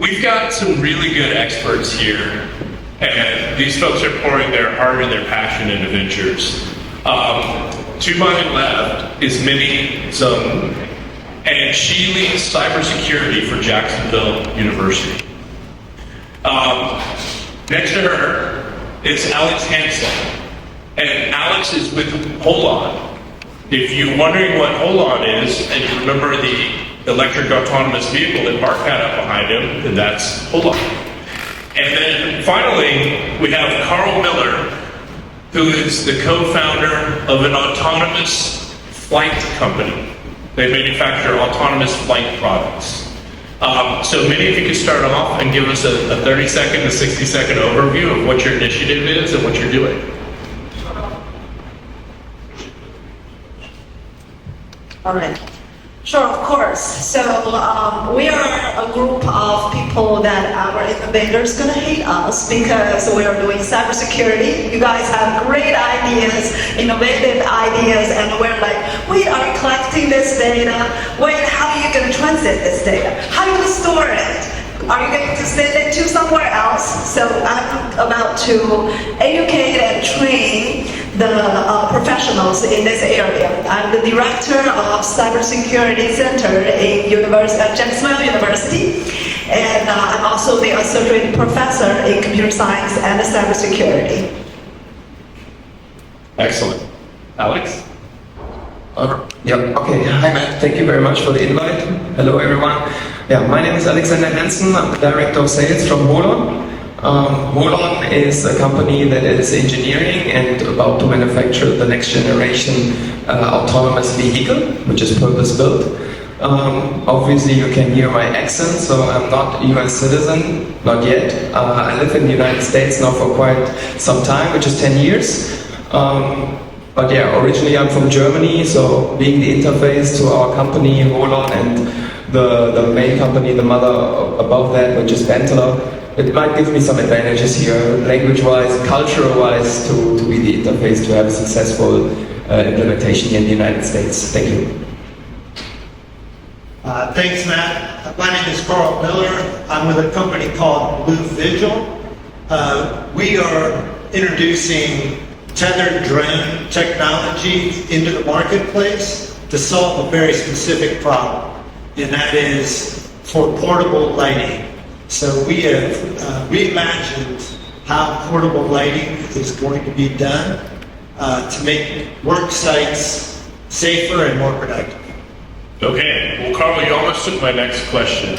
We've got some really good experts here, and these folks are pouring their heart and their passion into ventures. To my left is Minnie Zung, and she leads cybersecurity for Jacksonville University. Next to her is Alex Hansen, and Alex is with Holon. If you're wondering what Holon is, and you remember the electric autonomous vehicle that Mark had up behind him, then that's Holon. And then finally, we have Carl Miller, who is the co-founder of an autonomous flight company. They manufacture autonomous flight products. So Minnie, if you could start off and give us a 30-second to 60-second overview of what your initiative is and what you're doing. All right. Sure, of course. So we are a group of people that our innovators gonna hate us because we are doing cybersecurity. You guys have great ideas, innovative ideas, and we're like, wait, are you collecting this data? Wait, how are you gonna transit this data? How are you gonna store it? Are you going to send it to somewhere else? So I'm about to educate and train the professionals in this area. I'm the director of cybersecurity center in Jacksonville University, and I'm also the associate professor in computer science and cybersecurity. Excellent. Alex? Yeah, okay. Hi, Matt. Thank you very much for the invite. Hello, everyone. Yeah, my name is Alexander Hansen. I'm the director of sales from Holon. Holon is a company that is engineering and about to manufacture the next generation autonomous vehicle, which is purpose-built. Obviously, you can hear my accent, so I'm not a US citizen, not yet. I live in the United States now for quite some time, which is 10 years. But yeah, originally I'm from Germany, so being the interface to our company, Holon, and the main company, the mother above that, which is Benteler, it might give me some advantages here, language-wise, cultural-wise, to be the interface to have a successful implementation here in the United States. Thank you. Thanks, Matt. My name is Carl Miller. I'm with a company called Vigil. We are introducing tethered drone technology into the marketplace to solve a very specific problem, and that is for portable lighting. So we have reimagined how portable lighting is going to be done to make work sites safer and more productive. Okay, well, Carl, you almost took my next question,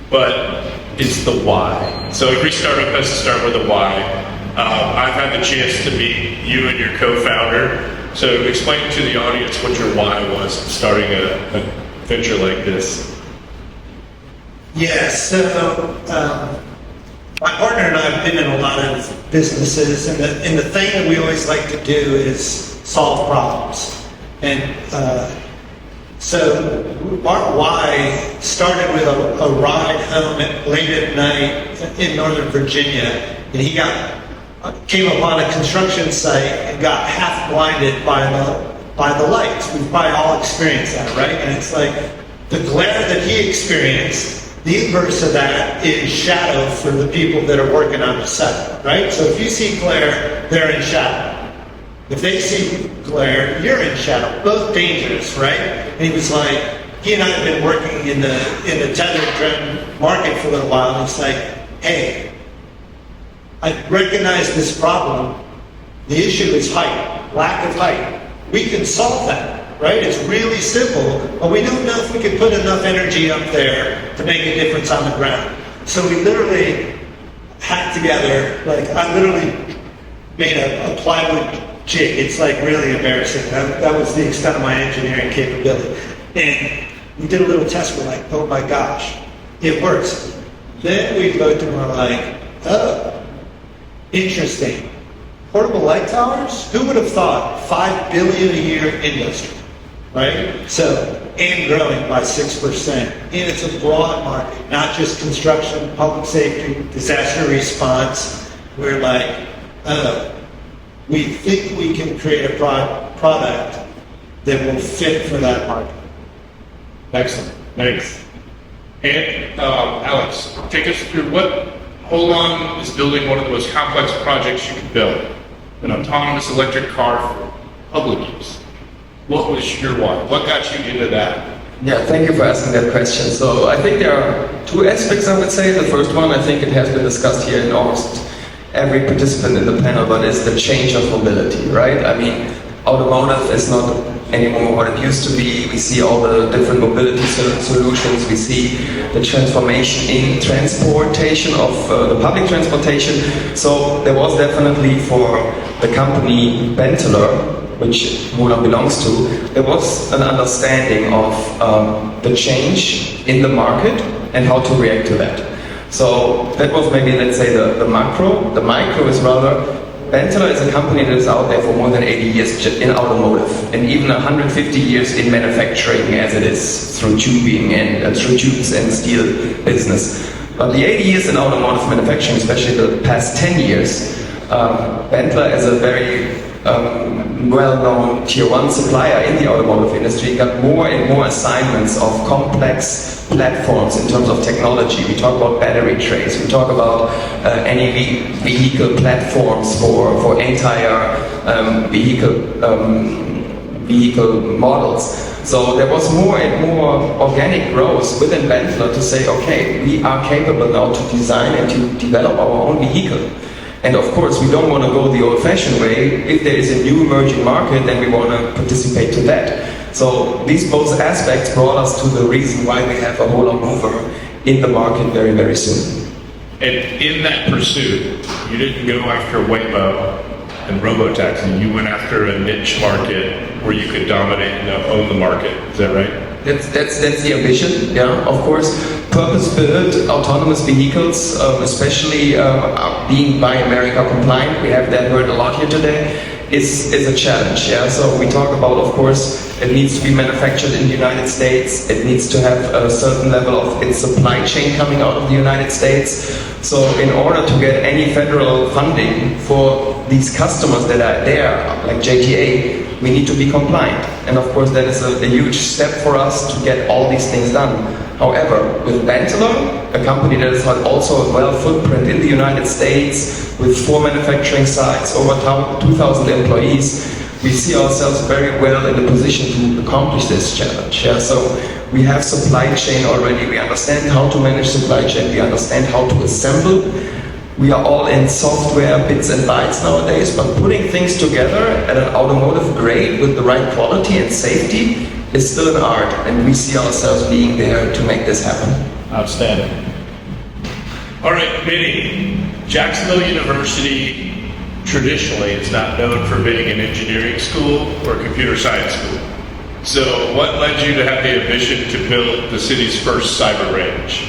but it's the why. So every startup has to start with a why. I've had the chance to meet you and your co-founder, so explain to the audience what your why was starting a venture like this. Yes, so my partner and I have been in a lot of businesses, and the thing that we always like to do is solve problems. And so our why started with a ride home late at night in Northern Virginia, and he came upon a construction site and got half blinded by the lights. We've probably all experienced that, right? And it's like the glare that he experienced, the inverse of that is shadow for the people that are working on the site, right? So if you see glare, they're in shadow. If they see glare, you're in shadow. Both dangerous, right? And he was like, he and I have been working in the tethered drone market for a little while, and it's like, hey, I recognize this problem. The issue is height, lack of height. We can solve that, right? It's really simple, but we don't know if we can put enough energy up there to make a difference on the ground. So we literally hacked together, like I literally made a plywood jig. It's like really embarrassing. That was the extent of my engineering capability. And we did a little test, we're like, oh my gosh, it works. Then we looked and we're like, oh, interesting. Portable light towers? Who would have thought? $5 billion a year industry, right? So, and growing by 6%. And it's a broad market, not just construction, public safety, disaster response. We're like, we think we can create a product that will fit for that market. Excellent. Thanks. And Alex, take us through what Holon is building one of the most complex projects you can build, an autonomous electric car for public use. What was your why? What got you into that? Yeah, thank you for asking that question. So I think there are two aspects, I would say. The first one, I think it has been discussed here in almost every participant in the panel, but it's the change of mobility, right? I mean, automotive is not anymore what it used to be. We see all the different mobility solutions. We see the transformation in transportation of the public transportation. So there was definitely for the company Benteler, which Holon belongs to, there was an understanding of the change in the market and how to react to that. So that was maybe, let's say, the macro. The micro is rather, Benteler is a company that is out there for more than 80 years in automotive, and even 150 years in manufacturing, as it is through tubing and through tubes and steel business. But the 80 years in automotive manufacturing, especially the past 10 years, Benteler is a very well-known tier 1 supplier in the automotive industry, got more and more assignments of complex platforms in terms of technology. We talk about battery trays, we talk about any vehicle platforms for entire vehicle models. So there was more and more organic growth within Benteler to say, okay, we are capable now to design and to develop our own vehicle. And of course, we don't want to go the old-fashioned way. If there is a new emerging market, then we want to participate to that. So these both aspects brought us to the reason why we have a Holon mover in the market very, very soon. And in that pursuit, you didn't go after Waymo and robotaxi. You went after a niche market where you could dominate and own the market. Is that right? That's the ambition, yeah, of course. Purpose-built autonomous vehicles, especially being Buy America compliant, we have that word a lot here today, is a challenge, yeah. So we talk about, of course, it needs to be manufactured in the United States, it needs to have a certain level of its supply chain coming out of the United States. So in order to get any federal funding for these customers that are there, like JTA, we need to be compliant. And of course that is a huge step for us to get all these things done. However, with Benteler, a company that has also a well footprint in the United States, with 4 manufacturing sites, over 2,000 employees, we see ourselves very well in the position to accomplish this challenge. Yeah? So we have supply chain already, we understand how to manage supply chain, we understand how to assemble. We are all in software, bits and bytes nowadays, but putting things together at an automotive grade with the right quality and safety is still an art, and we see ourselves being there to make this happen. Outstanding. All right, Vinny, Jacksonville University traditionally is not known for being an engineering school or a computer science school. So what led you to have the ambition to build the city's first cyber range?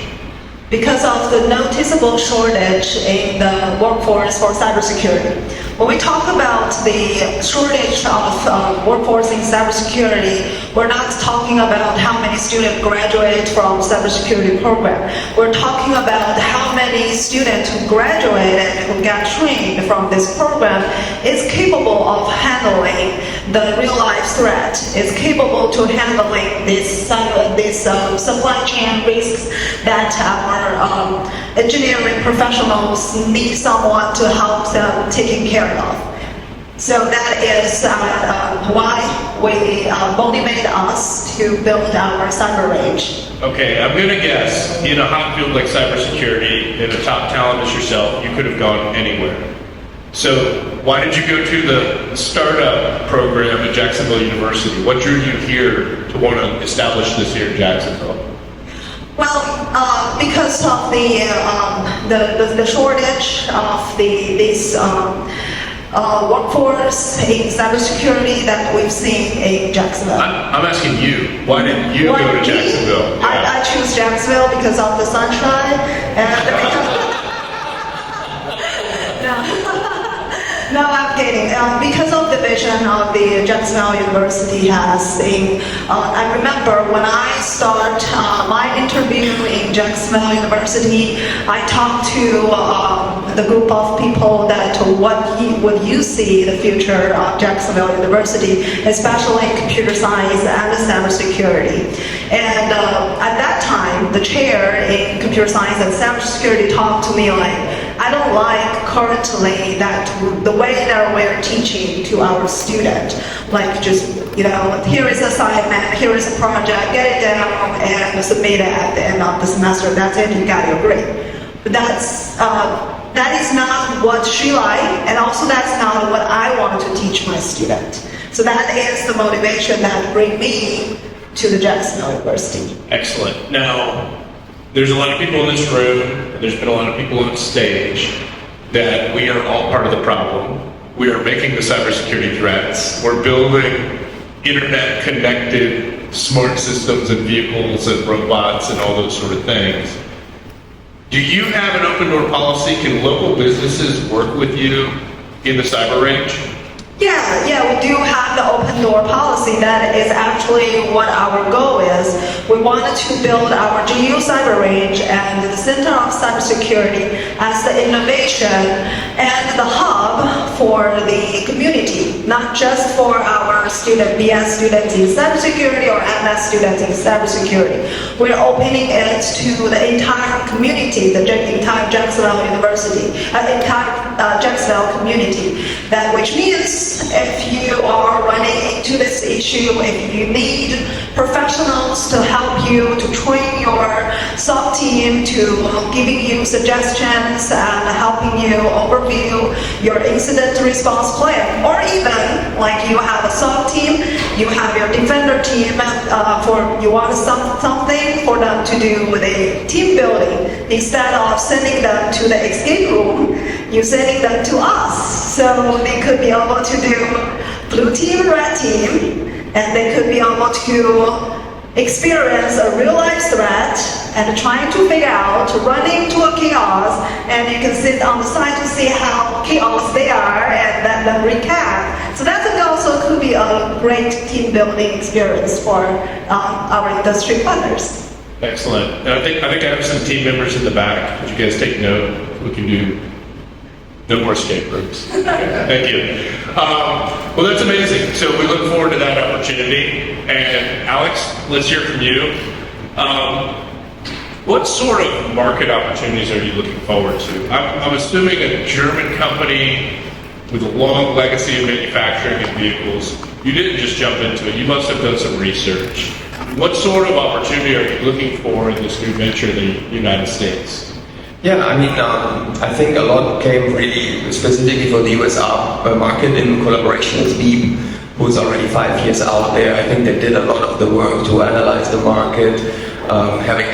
Because of the noticeable shortage in the workforce for cybersecurity. When we talk about the shortage of workforce in cybersecurity, we're not talking about how many students graduate from cybersecurity program. We're talking about how many students who graduated, who got trained from this program, is capable of handling the real-life threat, is capable to handling this supply chain risks that our engineering professionals need someone to help them taking care of. So that is why we motivated us to build our cyber range. Okay, I'm going to guess in a hot field like cybersecurity, in a top talent as yourself, you could have gone anywhere. So why did you go to the startup program at Jacksonville University? What drew you here to want to establish this here in Jacksonville? Well, because of the shortage of this workforce in cybersecurity that we've seen in Jacksonville. I'm asking you, why didn't you go to Jacksonville? I choose Jacksonville because of the sunshine and No, I'm kidding. Because of the vision of the Jacksonville University has in, I remember when I start my interview in Jacksonville University, I talked to the group of people that would you see the future of Jacksonville University, especially in computer science and cybersecurity. And at that time, the chair computer science and cybersecurity talk to me like, I don't like currently that the way that we're teaching to our student, like just, here is an assignment, here is a project, get it down and submit it at the end of the semester. That's it, you got your grade. But that is not what she liked, and also that's not what I want to teach my student. So that is the motivation that bring me to the Jacksonville University. Excellent. Now, there's a lot of people in this room, and there's been a lot of people on stage, that we are all part of the problem. We are making the cybersecurity threats. We're building internet-connected smart systems and vehicles and robots and all those sort of things. Do you have an open door policy? Can local businesses work with you in the cyber range? Yeah, we do have the open door policy. That is actually what our goal is. We wanted to build our GU cyber range and the Center of Cybersecurity as the innovation and the hub for the community, not just for our BS students in cybersecurity or MS students in cybersecurity. We're opening it to the entire community, the entire Jacksonville University, entire Jacksonville community. That which means if you are running into this issue, if you need professionals to help you, to train your SOC team, to giving you suggestions and helping you overview your incident response plan, or even like you have a SOC team, you have your defender team, you want something for them to do with a team building, instead of sending them to the escape room, you're sending them to us. So they could be able to do blue team, red team, and they could be able to experience a real life threat and trying to figure out, running into a chaos, and you can sit on the side to see how chaos they are and then recap. So that also could be a great team building experience for our industry partners. Excellent. And I think I have some team members in the back. Would you guys take note? We can do no more escape rooms. Okay, thank you. Well, that's amazing. So we look forward to that opportunity. And Alex, let's hear from you. What sort of market opportunities are you looking forward to? I'm assuming a German company with a long legacy of manufacturing and vehicles. You didn't just jump into it. You must have done some research. What sort of opportunity are you looking for in this new venture in the United States? Yeah, I think a lot came really specifically for the US market in collaboration with Beam, who's already 5 years out there. I think they did a lot of the work to analyze the market, having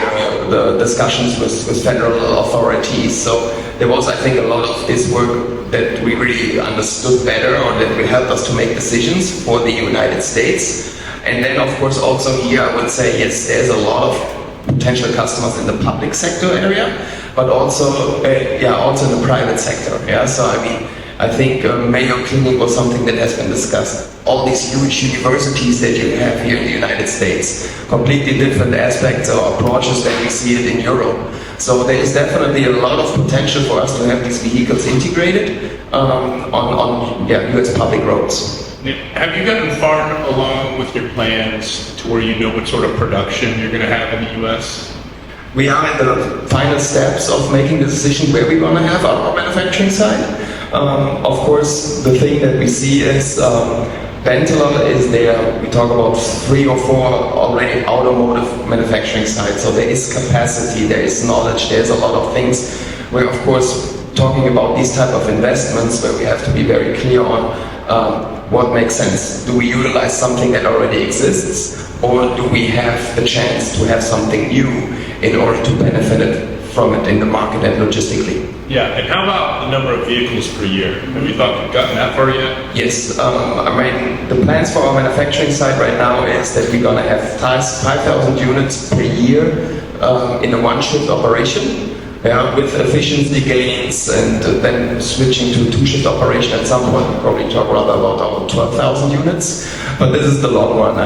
the discussions with federal authorities. So there was, I think, a lot of this work that we really understood better, or that will help us to make decisions for the United States. And then, of course, also here I would say, yes, there's a lot of potential customers in the public sector area, but also, also in the private sector. Yeah, so I think Mayo Clinic was something that has been discussed. All these huge universities that you have here in the United States, completely different aspects or approaches than we see it in Europe. So there is definitely a lot of potential for us to have these vehicles integrated on US public roads. Have you gotten far along with your plans to where you know what sort of production you're going to have in the US? We are in the final steps of making the decision where we're going to have our manufacturing site. Of course, the thing that we see is Ventilon is there. We talk about 3 or 4 already automotive manufacturing sites. So there is capacity, there is knowledge, there's a lot of things. We're of course talking about these type of investments where we have to be very clear on what makes sense. Do we utilize something that already exists, or do we have the chance to have something new in order to benefit from it in the market and logistically? Yeah, and how about the number of vehicles per year? Have you gotten that far yet? Yes, the plans for our manufacturing site right now is that we're going to have 5,000 units per year in a one-shift operation. Yeah, with efficiency gains, and then switching to 2-shift operation at some point. We probably talk rather about 12,000 units, but this is the long run.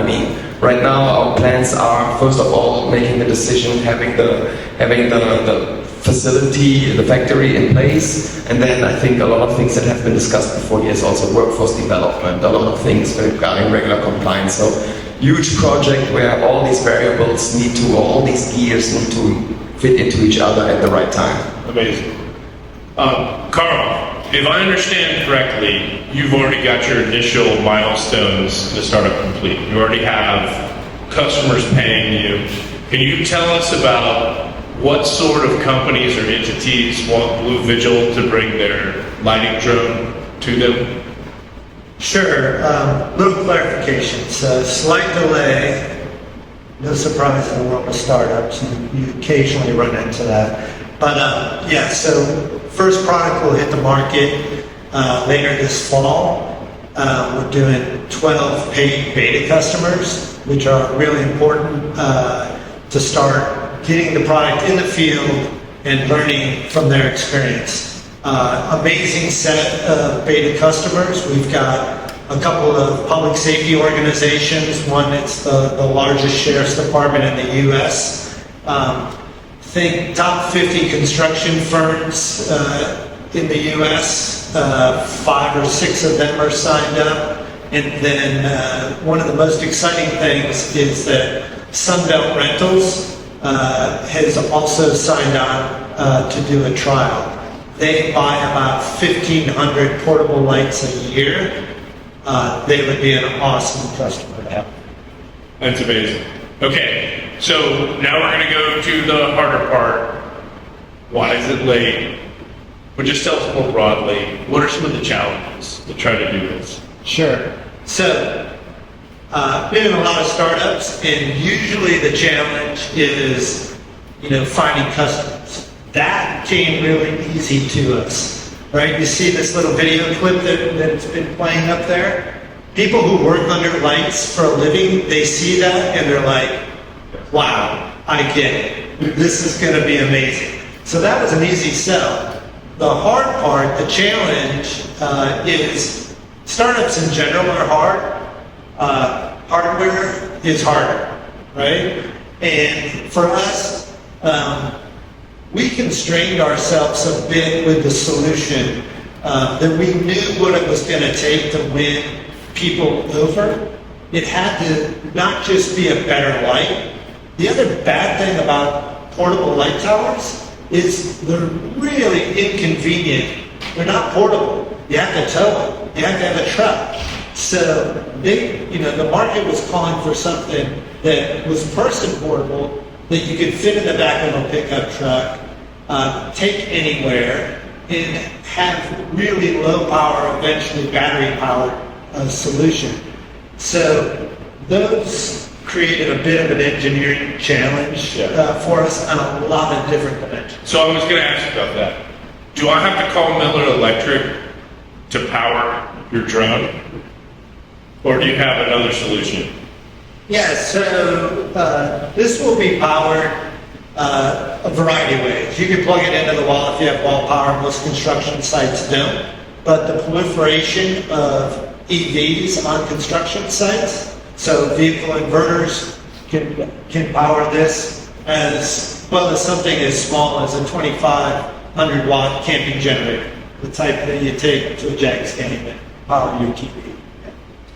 Right now our plans are, first of all, making the decision, having the facility, the factory in place, and then I think a lot of things that have been discussed before here is also workforce development, a lot of things regarding regular compliance. So huge project where all these variables all these gears need to fit into each other at the right time. Amazing. Carl, if I understand correctly, you've already got your initial milestones in the startup complete. You already have customers paying you. Can you tell us about what sort of companies or entities want Blue Vigil to bring their lighting drone to them? Sure. Little clarification. So slight delay. No surprise in the world of startups. You occasionally run into that. But yeah, so first product will hit the market later this fall. We're doing 12 paid beta customers, which are really important to start getting the product in the field and learning from their experience. Amazing set of beta customers. We've got a couple of public safety organizations. One, it's the largest sheriff's department in the U.S. Think top 50 construction firms in the U.S. 5 or 6 of them are signed up. And then one of the most exciting things is that Sunbelt Rentals has also signed on to do a trial. They buy about 1,500 portable lights a year. They would be an awesome customer to have. That's amazing. Okay, so now we're going to go to the harder part. Why is it late? But just tell us more broadly, what are some of the challenges to try to do this? Sure. So, been in a lot of startups, and usually the challenge is, finding customers. That came really easy to us, right? You see this little video clip that's been playing up there? People who work under lights for a living, they see that and they're like, wow, I get it. This is going to be amazing. So that was an easy sell. The hard part, the challenge, is startups in general are hard. Hardware is harder, right? And for us, we constrained ourselves a bit with the solution that we knew what it was going to take to win people over. It had to not just be a better light. The other bad thing about portable light towers is they're really inconvenient. They're not portable. You have to tow it. You have to have a truck. So the market was calling for something that was person portable, that you could fit in the back of a pickup truck, take anywhere, and have really low power, eventually battery powered solution. So those created a bit of an engineering challenge for us on a lot of different dimensions. So I was going to ask about that. Do I have to call Miller Electric to power your drone? Or do you have another solution? Yeah, so this will be powered a variety of ways. You can plug it into the wall if you have wall power. Most construction sites don't. But the proliferation of EVs on construction sites, so vehicle inverters can power this, as well as something as small as a 2,500 watt camping generator, the type that you take to a Jags game and power your TV.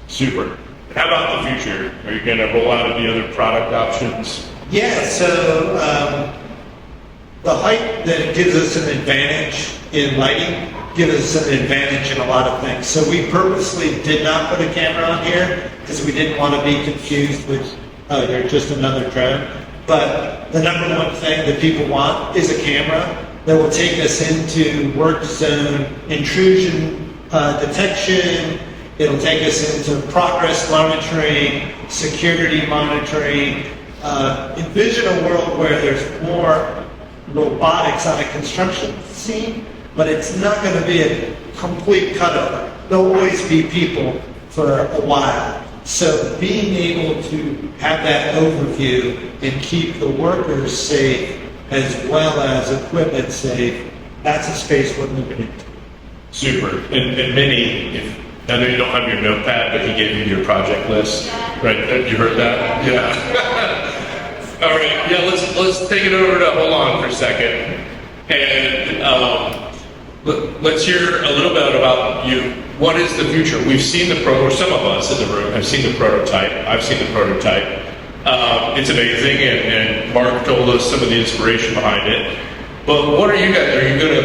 Super. How about the future? Are you going to roll out any other product options? Yeah, so the height that gives us an advantage in lighting gives us an advantage in a lot of things. So we purposely did not put a camera on here because we didn't want to be confused with, oh, you're just another drone. But the number one thing that people want is a camera that will take us into work zone intrusion detection. It'll take us into progress monitoring, security monitoring. Envision a world where there's more robotics on a construction scene, but it's not going to be a complete cutover. There'll always be people for a while. So being able to have that overview and keep the workers safe as well as equipment safe, that's a space we're moving into. Super. And Minnie, I know you don't have your notepad, but he gave you your project list, right? You heard that? Yeah. All right. Yeah. Let's take it over to Holon for a second, and let's hear a little bit about you. What is the future? We've seen the or some of us in the room have seen the prototype. I've seen the prototype. It's amazing, and Mark told us some of the inspiration behind it. But what are you guys?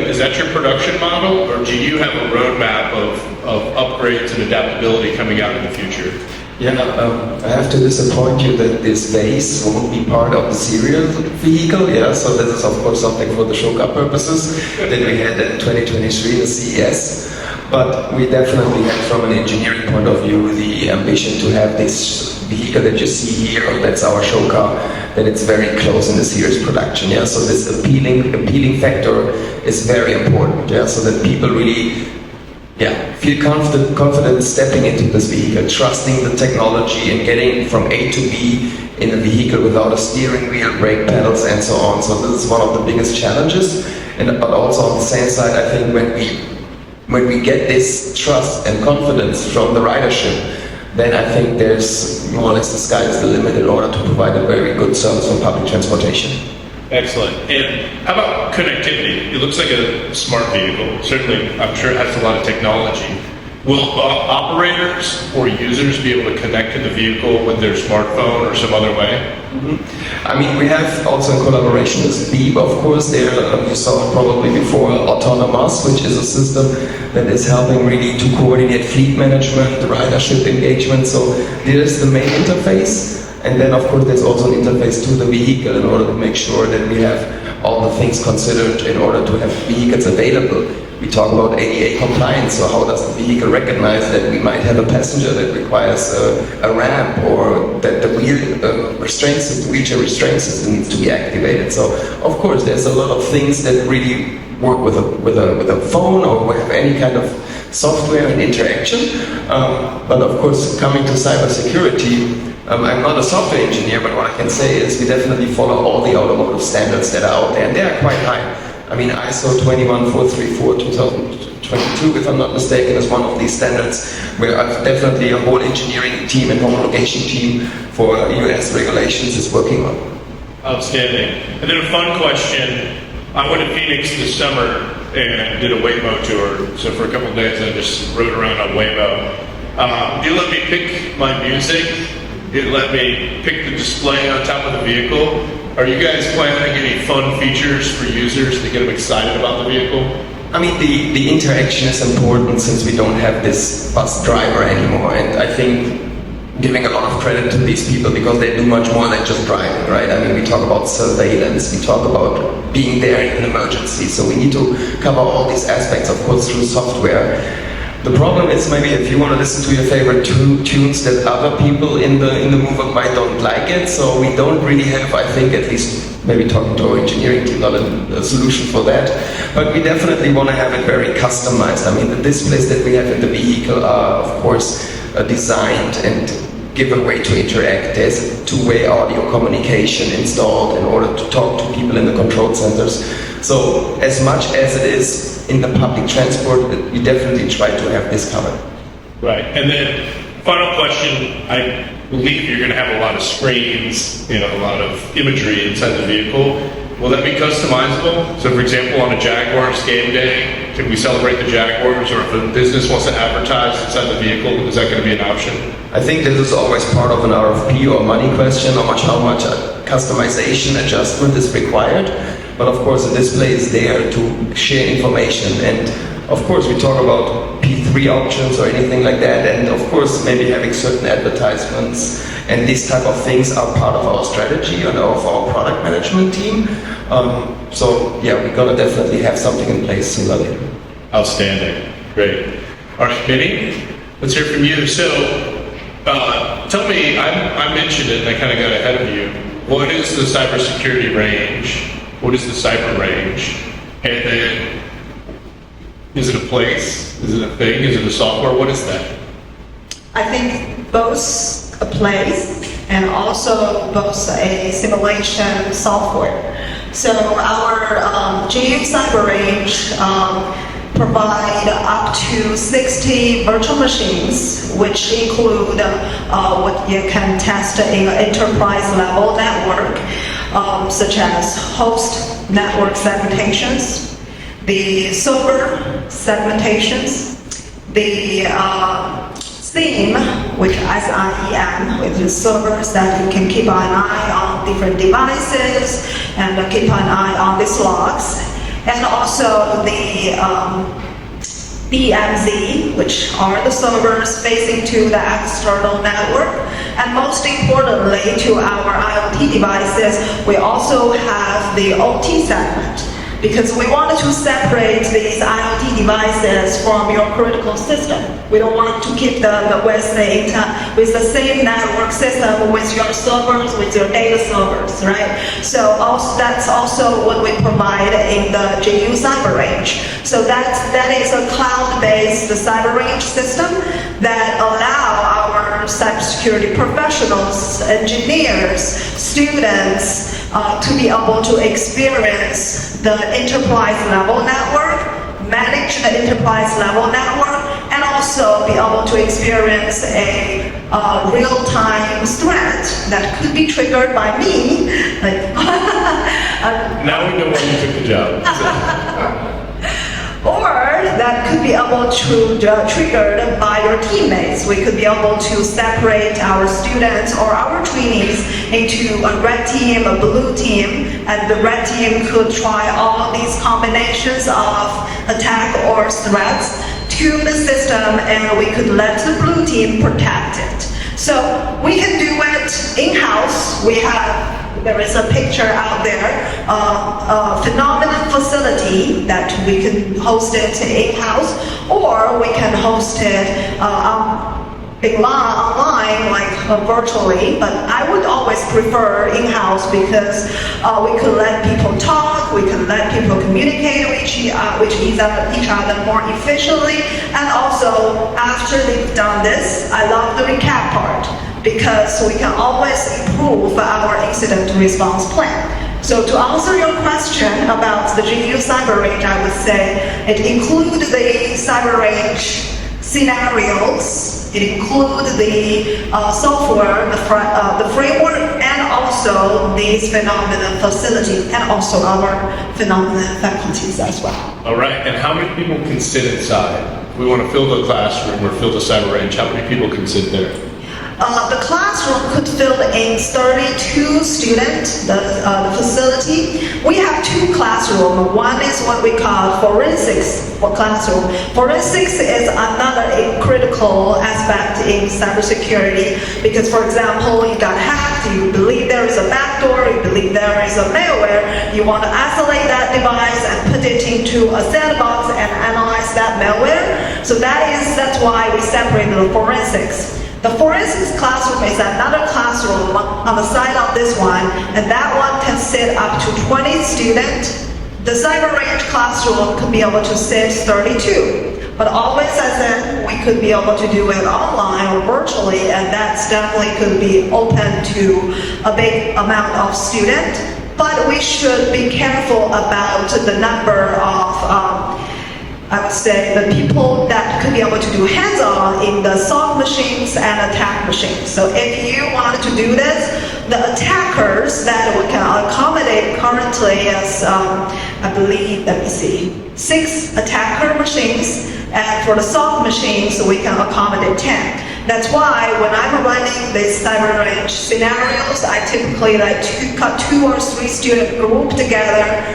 Is that your production model, or do you have a roadmap of upgrades and adaptability coming out in the future? Yeah, I have to disappoint you that this base won't be part of the serial vehicle. Yeah, so this is of course something for the show car purposes that we had in 2023, the CES. But we definitely had, from an engineering point of view, the ambition to have this vehicle that you see here, that's our show car, that it's very close in the series production. Yeah, so this appealing factor is very important. Yeah, so that people really feel confident stepping into this vehicle, trusting the technology and getting from A to B in a vehicle without a steering wheel, brake pedals and so on. So this is one of the biggest challenges. But also on the same side, I think when we get this trust and confidence from the ridership, then I think there's more or less the sky is the limit in order to provide a very good service for public transportation. Excellent. And how about connectivity? It looks like a smart vehicle. Certainly, I'm sure it has a lot of technology. Will operators or users be able to connect to the vehicle with their smartphone or some other way? I mean, we have also in collaboration with Beep, of course, there you saw probably before Autonomous, which is a system that is helping really to coordinate fleet management, ridership engagement. So there's the main interface. And then, of course, there's also an interface to the vehicle in order to make sure that we have all the things considered in order to have vehicles available. We talk about ADA compliance, so how does the vehicle recognize that we might have a passenger that requires a ramp, or that the wheelchair restraint system needs to be activated. So, of course, there's a lot of things that really work with a phone or have any kind of software and interaction. But of course, coming to cybersecurity, I'm not a software engineer, but what I can say is we definitely follow all the automotive standards that are out there, and they are quite high. I mean, ISO 21434 2022, if I'm not mistaken, is one of these standards where I've definitely a whole engineering team and homologation team for US regulations is working on. Outstanding. And then a fun question. I went to Phoenix this summer and did a Waymo tour. So for a couple of days, I just rode around on Waymo. It let me pick my music. It let me pick the display on top of the vehicle. Are you guys planning any fun features for users to get them excited about the vehicle? I mean, the interaction is important since we don't have this bus driver anymore. And I think giving a lot of credit to these people because they do much more than just driving, right? I mean, we talk about surveillance, we talk about being there in an emergency. So we need to cover all these aspects, of course, through software. The problem is maybe if you want to listen to your favorite tunes that other people in the movement might don't like it. So we don't really have, I think, at least maybe talking to our engineering team, not a solution for that. But we definitely want to have it very customized. I mean, the displays that we have in the vehicle are, of course, designed and give a way to interact. There's a two-way audio communication installed in order to talk to people in the control centers. So as much as it is in the public transport, we definitely try to have this covered. Right. And then final question, I believe you're going to have a lot of screens, a lot of imagery inside the vehicle. Will that be customizable? So for example, on a Jaguars game day, can we celebrate the Jaguars? Or if a business wants to advertise inside the vehicle, is that going to be an option? I think this is always part of an RFP or money question, how much customization adjustment is required. But of course, the display is there to share information. And of course, we talk about P3 options or anything like that. And of course, maybe having certain advertisements and these type of things are part of our strategy and of our product management team. So yeah, we're gonna definitely have something in place sooner or later. Outstanding, great. All right, Vinny, let's hear from you. So tell me, I mentioned it and I kind of got ahead of you. What is the cybersecurity range? What is the cyber range? And then, is it a place? Is it a thing? Is it a software? What is that? I think both a place and also both a simulation software. So our GU Cyber Range provide up to 60 virtual machines, which include what you can test in enterprise level network, such as host network segmentations, the server segmentations, the SIEM, which is SIEM, with the servers that you can keep an eye on different devices and keep an eye on these logs. And also the DMZ, which are the servers facing to the external network. And most importantly, to our IoT devices, we also have the OT segment, because we wanted to separate these IoT devices from your critical system. We don't want to keep them with the same network system with your servers, with your data servers, right? So that's also what we provide in the GU Cyber Range. So that is a cloud-based cyber range system that allow our cybersecurity professionals, engineers, students to be able to experience the enterprise level network, manage the enterprise level network, and also be able to experience a real-time threat that could be triggered by me. Now we know why you took the job. Or that could be able to triggered by your teammates. We could be able to separate our students or our trainees into a red team, a blue team, and the red team could try all these combinations of attack or threats to the system, and we could let the blue team protect it. So we can do it in-house. There is a picture out there, a phenomenal facility that we can host it in-house, or we can host it online, like virtually, but I would always prefer in-house because we could let people talk, we can let people communicate with each other more efficiently, and also after they've done this, I love the recap part, because we can always improve our incident response plan. So to answer your question about the GU Cyber Range, I would say it includes the cyber range scenarios, it includes the software, the framework, and also these phenomenon facility, and also our phenomenon faculties as well. All right, and how many people can sit inside? If we want to fill the classroom or fill the cyber range, how many people can sit there? The classroom could fill in 32 students, the facility. We have two classrooms. One is what we call forensics classroom. Forensics is another critical aspect in cybersecurity because, for example, you got hacked, you believe there is a backdoor, you believe there is a malware, you want to isolate that device and put it into a sandbox and analyze that malware. So that's why we separate the forensics. The forensics classroom is another classroom on the side of this one, and that one can sit up to 20 students. The cyber range classroom could be able to sit 32, but always as in we could be able to do it online or virtually, and that's definitely could be open to a big amount of students. But we should be careful about the number of I would say the people that could be able to do hands-on in the SOC machines and attack machines. So if you wanted to do this, the attackers that we can accommodate currently is, I believe, 6 attacker machines, and for the SOC machines, we can accommodate 10. That's why when I'm running these cyber range scenarios, I typically like to cut 2 or 3 students grouped together,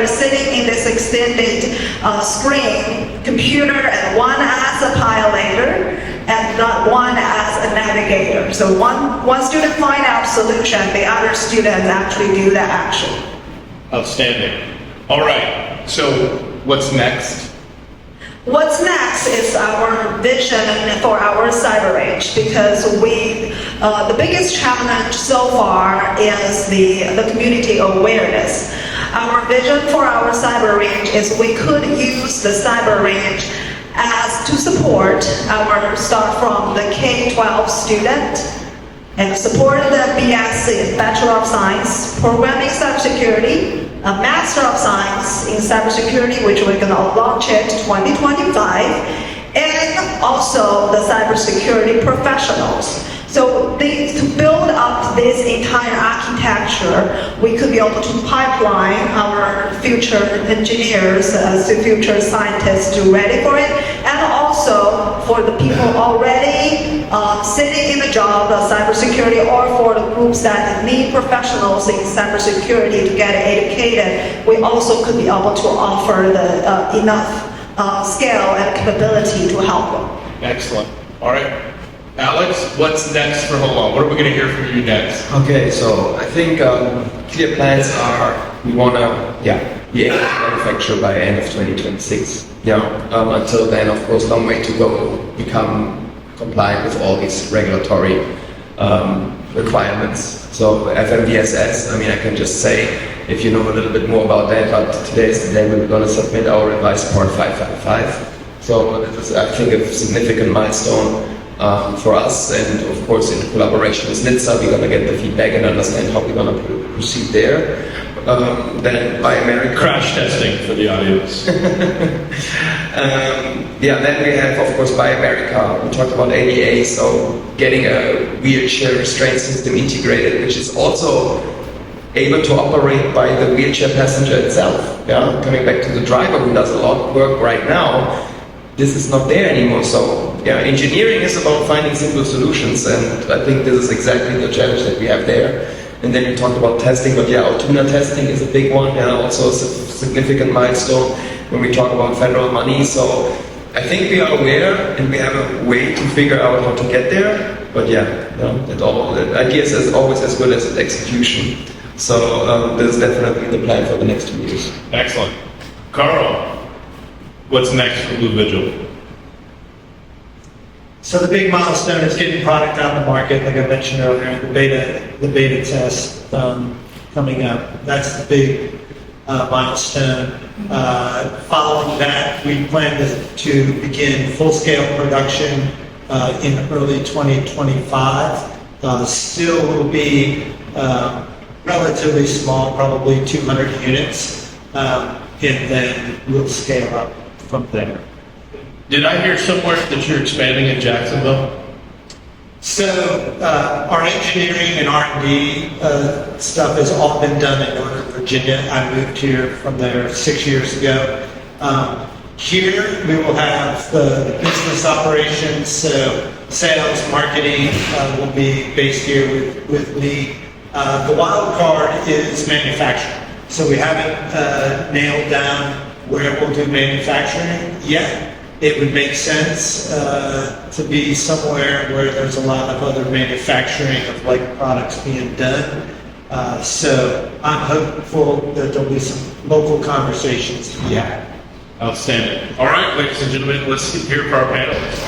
sitting in this extended screen computer, and one as a piloter and not one as a navigator. So one student find out solution, the other students actually do the action. Outstanding. All right, so what's next? What's next is our vision for our cyber range, because the biggest challenge so far is the community awareness. Our vision for our cyber range is we could use the cyber range as to support our start from the K-12 student and support the BSc, Bachelor of Science, Programming Cybersecurity, a Master of Science in Cybersecurity, which we're going to launch it 2025, and also the cybersecurity professionals. So to build up this entire architecture, we could be able to pipeline our future engineers, future scientists to ready for it, and also for the people already sitting in the job of cybersecurity, or for the groups that need professionals in cybersecurity to get educated, we also could be able to offer the enough scale and capability to help them. Excellent. All right. Alex, what's next for Holon? What are we going to hear from you next? Okay, so I think clear plans are we want to be able to manufacture by end of 2026. Until then, of course, long way to go to become compliant with all these regulatory requirements. So FMVSS, I can just say, if you know a little bit more about that, but today is the day we're going to submit our revised Part 555. So this is, I think, a significant milestone for us, and of course in collaboration with NHTSA, we're going to get the feedback and understand how we're going to proceed there. Then Buy America. Crash testing for the audience. Then we have, of course, Buy America. We talked about ADA, so getting a wheelchair restraint system integrated, which is also able to operate by the wheelchair passenger itself. Coming back to the driver who does a lot of work right now, this is not there anymore. So engineering is about finding simple solutions, and I think this is exactly the challenge that we have there. And then you talked about testing, but Altoona testing is a big one, also a significant milestone when we talk about federal money. So I think we are aware and we have a way to figure out how to get there. But the idea is always as good as its execution. So this is definitely the plan for the next 2 years. Excellent. Carl, what's next for Blue Vigil? So the big milestone is getting product out in the market, like I mentioned earlier, the beta test coming up. That's the big milestone. Following that, we plan to begin full-scale production in early 2025. Still will be relatively small, probably 200 units, and then we'll scale up from there. Did I hear somewhere that you're expanding in Jacksonville? So our engineering and R&D stuff has all been done in Northern Virginia. I moved here from there 6 years ago. Here we will have the business operations, so sales, marketing will be based here with me. The wild card is manufacturing. So we haven't nailed down where we'll do manufacturing yet. It would make sense to be somewhere where there's a lot of other manufacturing of like products being done. So I'm hopeful that there'll be some local conversations to be had. Outstanding. All right, ladies and gentlemen, let's hear from our panelists.